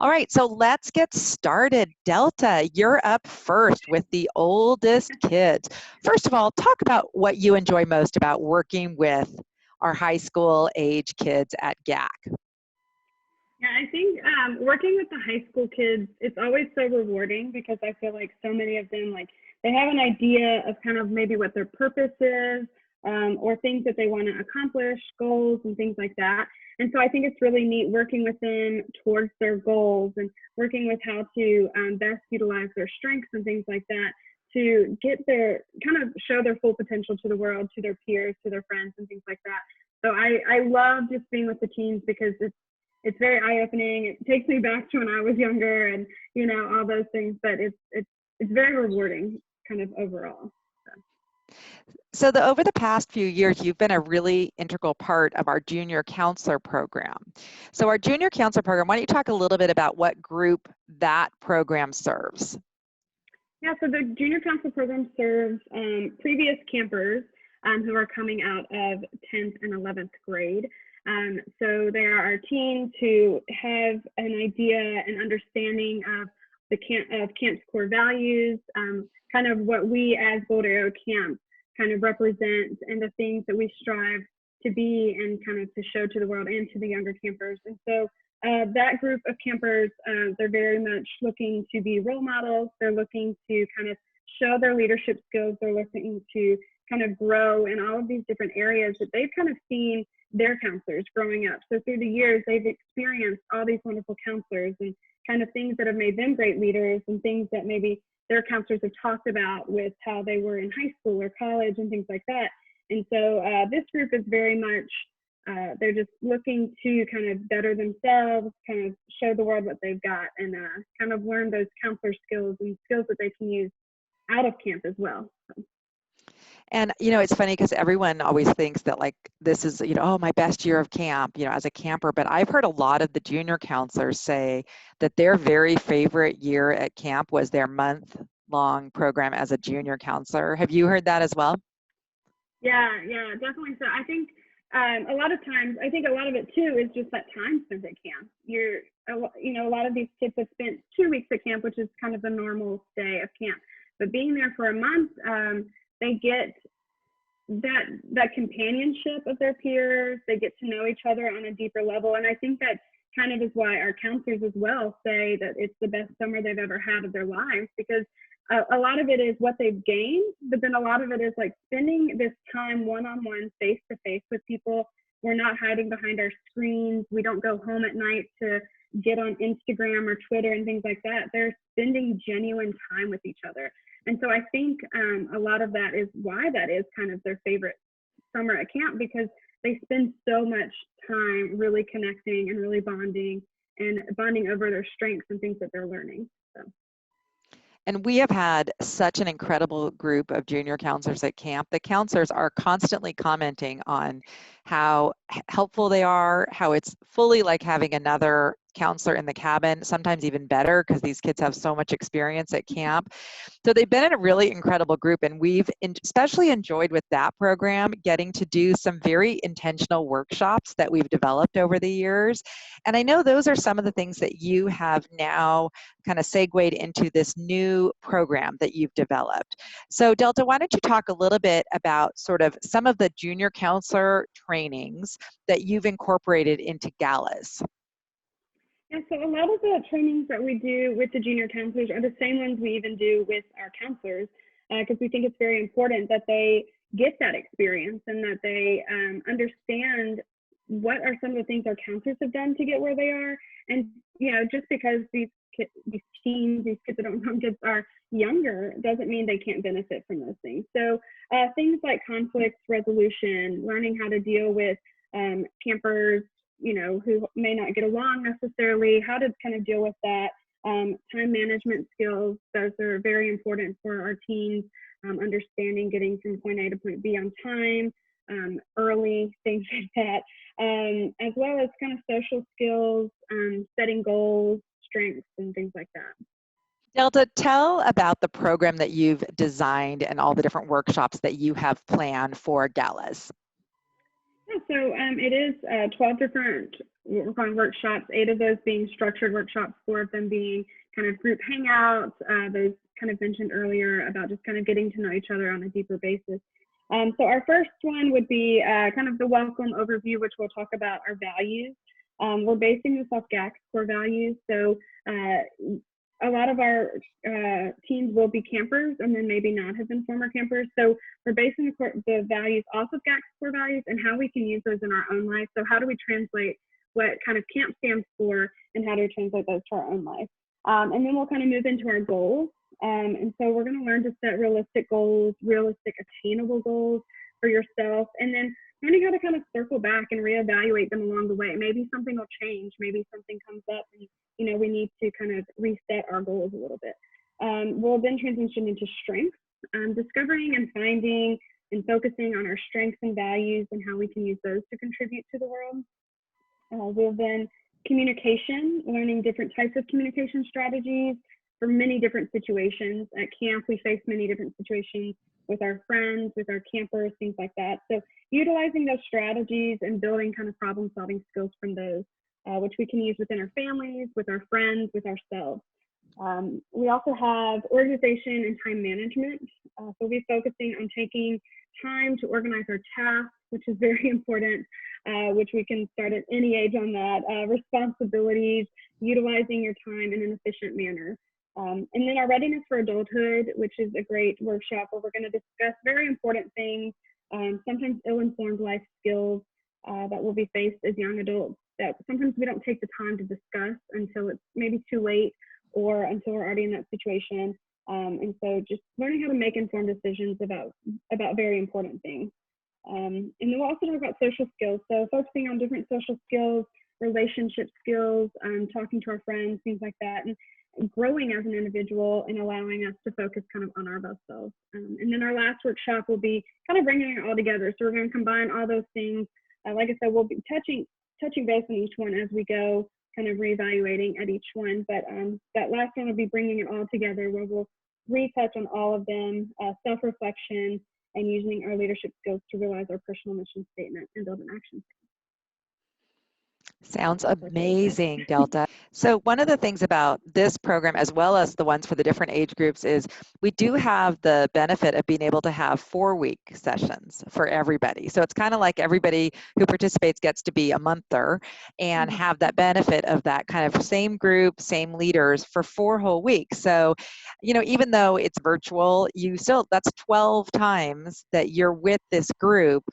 All right, so let's get started. Delta, you're up first with the oldest kids. First of all, talk about what you enjoy most about working with our high school age kids at GAC. Yeah, I think working with the high school kids, it's always so rewarding because I feel like so many of them, like they have an idea of kind of maybe what their purpose is, or things that they want to accomplish, goals and things like that. And so I think it's really neat working with them towards their goals and working with how to best utilize their strengths and things like that to get their kind of show their full potential to the world, to their peers, to their friends and things like that. So I love just being with the teens because it's very eye-opening. It takes me back to when I was younger and, you know, all those things, but it's very rewarding kind of overall. So over the past few years, you've been a really integral part of our junior counselor program. So our junior counselor program, why don't you talk a little bit about what group that program serves? Yeah, so the junior counselor program serves previous campers who are coming out of 10th and 11th grade. So they are our teens who have an idea and understanding of camp's core values, kind of what we as Boulder Arrow Camp kind of represent and the things that we strive to be and kind of to show to the world and to the younger campers. And so that group of campers, they're very much looking to be role models. They're looking to kind of show their leadership skills. They're looking to kind of grow in all of these different areas that they've kind of seen their counselors growing up. So through the years, they've experienced all these wonderful counselors and kind of things that have made them great leaders and things that maybe their counselors have talked about with how they were in high school or college and things like that. And so this group is very much, they're just looking to kind of better themselves, kind of show the world what they've got and kind of learn those counselor skills and skills that they can use out of camp as well. So. And, you know, it's funny because everyone always thinks that like this is, you know, oh, my best year of camp, you know, as a camper. But I've heard a lot of the junior counselors say that their very favorite year at camp was their month-long program as a junior counselor. Have you heard that as well? Yeah, definitely. So I think a lot of times, I think a lot of it too is just that time spent at camp. You know, a lot of these kids have spent 2 weeks at camp, which is kind of the normal stay of camp. But being there for a month, they get that companionship of their peers. They get to know each other on a deeper level. And I think that kind of is why our counselors as well say that it's the best summer they've ever had of their lives, because a lot of it is what they've gained, but then a lot of it is like spending this time one-on-one, face-to-face with people. We're not hiding behind our screens. We don't go home at night to get on Instagram or Twitter and things like that. They're spending genuine time with each other. And so I think a lot of that is why that is kind of their favorite summer at camp, because they spend so much time really connecting and really bonding over their strengths and things that they're learning. So. And we have had such an incredible group of junior counselors at camp. The counselors are constantly commenting on how helpful they are, how it's fully like having another counselor in the cabin, sometimes even better because these kids have so much experience at camp. So they've been in a really incredible group, and we've especially enjoyed with that program getting to do some very intentional workshops that we've developed over the years. And I know those are some of the things that you have now kind of segued into this new program that you've developed. So Delta, why don't you talk a little bit about sort of some of the junior counselor trainings that you've incorporated into galas? Yeah, so a lot of the trainings that we do with the junior counselors are the same ones we even do with our counselors, because we think it's very important that they get that experience and that they understand what are some of the things our counselors have done to get where they are. And, you know, just because these teens, these kids that don't know kids are younger, doesn't mean they can't benefit from those things. So things like conflict resolution, learning how to deal with campers, you know, who may not get along necessarily, how to kind of deal with that. Time management skills, those are very important for our teens, understanding getting from point A to point B on time, early, things like that, as well as kind of social skills, setting goals, strengths, and things like that. Delta, tell about the program that you've designed and all the different workshops that you have planned for galas. Yeah, so it is 12 different, what we're calling workshops, 8 of those being structured workshops, 4 of them being kind of group hangouts, those kind of mentioned earlier about just kind of getting to know each other on a deeper basis. So our first one would be kind of the welcome overview, which we'll talk about our values. We're basing this off GAC's core values. So a lot of our teens will be campers and then maybe not have been former campers. So we're basing the values off of GAC's core values and how we can use those in our own life. So how do we translate what kind of CAMP stands for and how do we translate those to our own life? And then we'll kind of move into our goals. And so we're going to learn to set realistic goals, realistic attainable goals for yourself, and then learning how to kind of circle back and reevaluate them along the way. Maybe something will change, maybe something comes up and we need to kind of reset our goals a little bit. We'll then transition into strengths, discovering and finding and focusing on our strengths and values and how we can use those to contribute to the world. We'll then communication, learning different types of communication strategies for many different situations. At camp, we face many different situations with our friends, with our campers, things like that. So utilizing those strategies and building kind of problem-solving skills from those, which we can use within our families, with our friends, with ourselves. We also have organization and time management. So we'll be focusing on taking time to organize our tasks, which is very important, which we can start at any age on that. Responsibilities, utilizing your time in an efficient manner. And then our readiness for adulthood, which is a great workshop where we're going to discuss very important things, sometimes ill-informed life skills that will be faced as young adults that sometimes we don't take the time to discuss until it's maybe too late or until we're already in that situation. And so just learning how to make informed decisions about very important things. And then we'll also talk about social skills. So focusing on different social skills, relationship skills, talking to our friends, things like that, and growing as an individual and allowing us to focus kind of on our best selves. And then our last workshop will be kind of bringing it all together. So we're going to combine all those things. Like I said, we'll be touching base on each one as we go, kind of reevaluating at each one. But that last one will be bringing it all together, where we'll retouch on all of them, self-reflection, and using our leadership skills to realize our personal mission statement and build an action plan. Sounds amazing, Delta. So one of the things about this program, as well as the ones for the different age groups, is we do have the benefit of being able to have 4-week sessions for everybody. So it's kind of like everybody who participates gets to be a monther and have that benefit of that kind of same group, same leaders for 4 whole weeks. So, even though it's virtual, that's 12 times that you're with this group.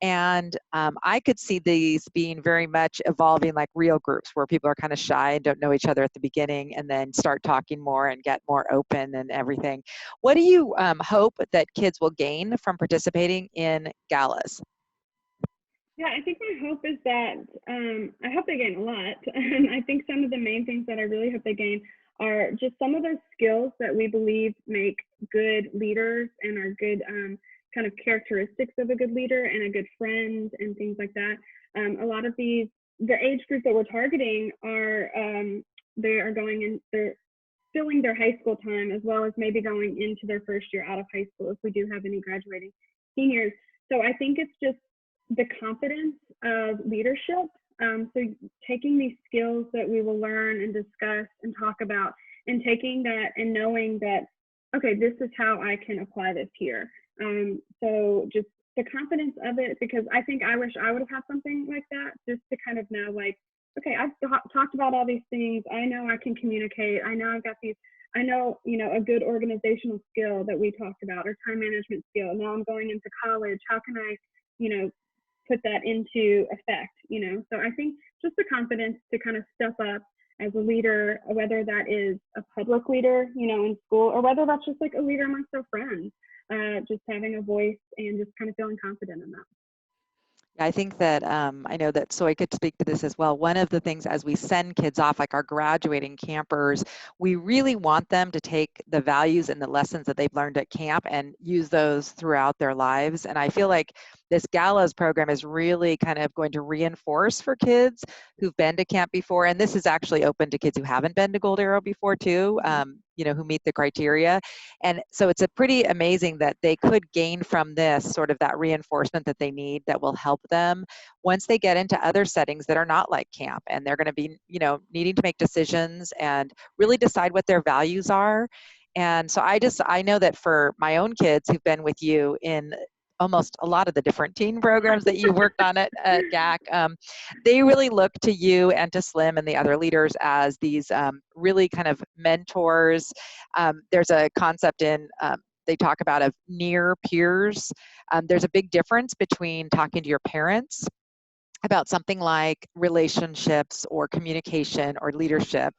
And I could see these being very much evolving like real groups where people are kind of shy and don't know each other at the beginning and then start talking more and get more open and everything. What do you hope that kids will gain from participating in galas? Yeah, I think my hope is that I hope they gain a lot. And I think some of the main things that I really hope they gain are just some of those skills that we believe make good leaders and are good kind of characteristics of a good leader and a good friend and things like that. A lot of the age group that we're targeting are they're filling their high school time, as well as maybe going into their first year out of high school if we do have any graduating seniors. So I think it's just the confidence of leadership. So taking these skills that we will learn and discuss and talk about, and taking that and knowing that, okay, this is how I can apply this here. So just the confidence of it, because I think I wish I would have had something like that, just to kind of know, like, okay, I've talked about all these things. I know I can communicate. I know I've got these, I know, a good organizational skill that we talked about, or time management skill. Now I'm going into college. How can I, put that into effect, So I think just the confidence to kind of step up as a leader, whether that is a public leader, in school, or whether that's just like a leader amongst their friends, just having a voice and just kind of feeling confident in that. I think that I know that Soy could speak to this as well. One of the things as we send kids off, like our graduating campers, we really want them to take the values and the lessons that they've learned at camp and use those throughout their lives. And I feel like this galas program is really kind of going to reinforce for kids who've been to camp before. And this is actually open to kids who haven't been to Gold Arrow before too, you know, who meet the criteria. And so it's a pretty amazing that they could gain from this sort of that reinforcement that they need that will help them once they get into other settings that are not like camp, and they're going to be, you know, needing to make decisions and really decide what their values are. And so I know that for my own kids who've been with you in almost a lot of the different teen programs that you worked on at GAC, they really look to you and to Slim and the other leaders as these really kind of mentors. There's a concept in they talk about of near peers. There's a big difference between talking to your parents about something like relationships or communication or leadership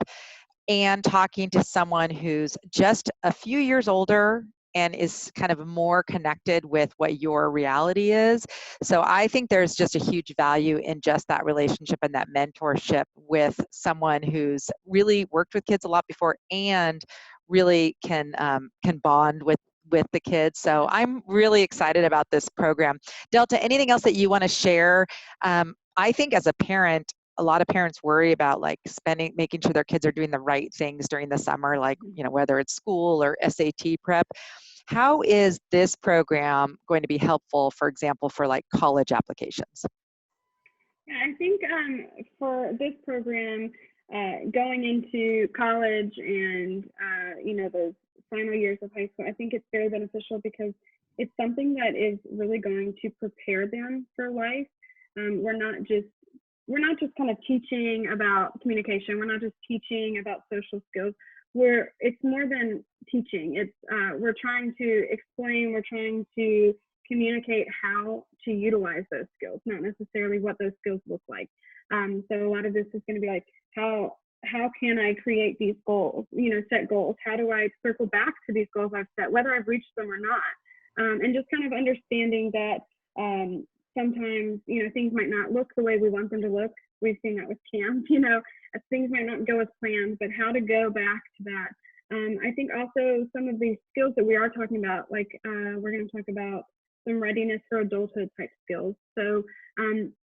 and talking to someone who's just a few years older and is kind of more connected with what your reality is. So I think there's just a huge value in just that relationship and that mentorship with someone who's really worked with kids a lot before and really can bond with the kids. So I'm really excited about this program. Delta, anything else that you want to share? I think as a parent, a lot of parents worry about like making sure their kids are doing the right things during the summer, like, you know, whether it's school or SAT prep. How is this program going to be helpful, for example, for like college applications? Yeah, I think for this program, going into college and, you know, those final years of high school, I think it's very beneficial because it's something that is really going to prepare them for life. We're not just kind of teaching about communication. We're not just teaching about social skills. It's more than teaching. It's we're trying to explain. We're trying to communicate how to utilize those skills, not necessarily what those skills look like. So a lot of this is going to be like how can I create these goals? You know, set goals. How do I circle back to these goals I've set, whether I've reached them or not? And just kind of understanding that. Sometimes, you know, things might not look the way we want them to look. We've seen that with camp, you know, things might not go as planned, but how to go back to that. I think also some of these skills that we are talking about, like we're going to talk about some readiness for adulthood type skills. So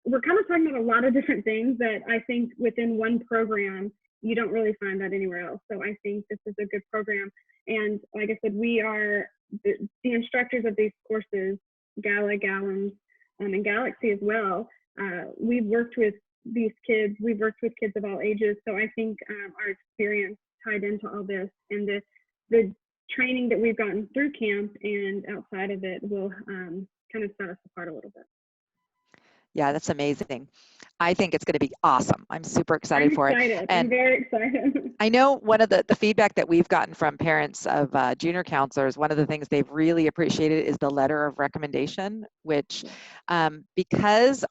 we're kind of talking about a lot of different things that I think within one program, you don't really find that anywhere else. So I think this is a good program. And like I said, we are the instructors of these courses, Gala, Gallons, and Galaxy as well. We've worked with these kids. We've worked with kids of all ages. So I think our experience tied into all this and the training that we've gotten through camp and outside of it will kind of set us apart a little bit. Yeah, that's amazing. I think it's going to be awesome. I'm super excited for it. And And I'm very excited. I know one of the feedback that we've gotten from parents of junior counselors, one of the things they've really appreciated is the letter of recommendation, which because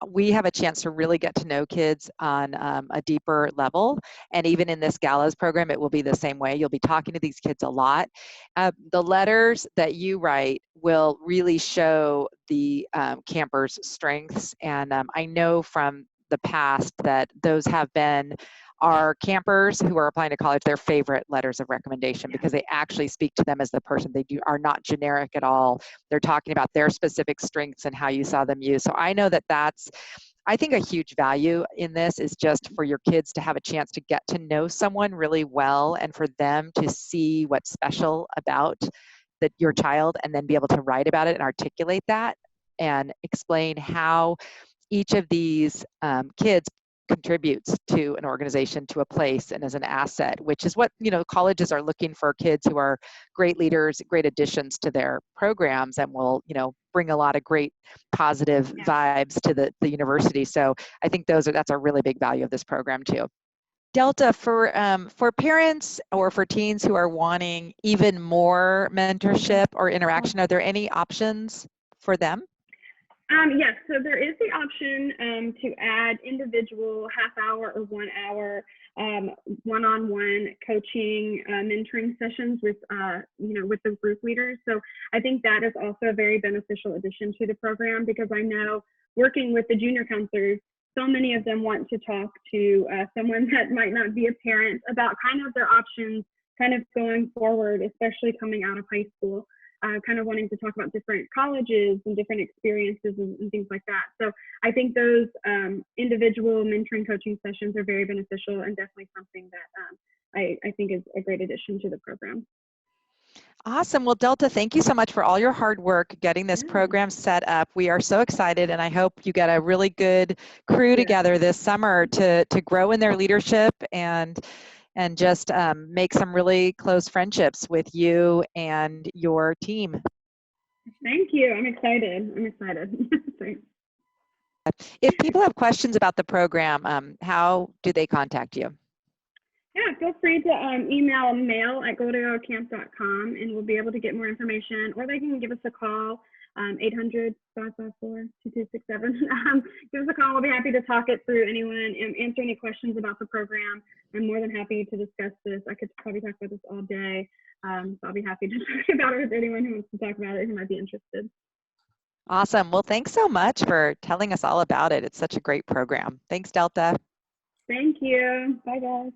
we have a chance to really get to know kids on a deeper level. And even in this galas program, it will be the same way. You'll be talking to these kids a lot. The letters that you write will really show the campers' strengths. And I know from the past that those have been our campers who are applying to college their favorite letters of recommendation because they actually speak to them as the person. They are not generic at all. They're talking about their specific strengths and how you saw them use. So I know that that's, I think a huge value in this is just for your kids to have a chance to get to know someone really well and for them to see what's special about your child and then be able to write about it and articulate that and explain how each of these kids contributes to an organization, to a place, and as an asset, which is what, you know, colleges are looking for kids who are great leaders, great additions to their programs, and will, you know, bring a lot of great positive vibes to the university. So I think that's a really big value of this program too. Delta, for parents or for teens who are wanting even more mentorship or interaction, are there any options for them? Yes, so there is the option to add individual half-hour or 1 hour one-on-one coaching, mentoring sessions with, you know, with the group leaders. So I think that is also a very beneficial addition to the program because I know working with the junior counselors, so many of them want to talk to someone that might not be a parent about kind of their options, kind of going forward, especially coming out of high school. kind of wanting to talk about different colleges and different experiences and things like that. So I think those individual mentoring coaching sessions are very beneficial and definitely something that I think is a great addition to the program. Awesome. Well, Delta, thank you so much for all your hard work getting this program set up. We are so excited, and I hope you get a really good crew together this summer to grow in their leadership and just make some really close friendships with you and your team. Thank you. I'm excited. I'm excited. Thanks. If people have questions about the program, how do they contact you? Yeah, feel free to email mail@goldegocamp.com and we'll be able to get more information, or they can give us a call, 800-554-2267. Give us a call. We'll be happy to talk it through, anyone, and answer any questions about the program. I'm more than happy to discuss this. I could probably talk about this all day. So I'll be happy to talk about it with anyone who wants to talk about it, who might be interested. Awesome. Well, thanks so much for telling us all about it. It's such a great program. Thanks, Delta. Thank you. Bye, guys.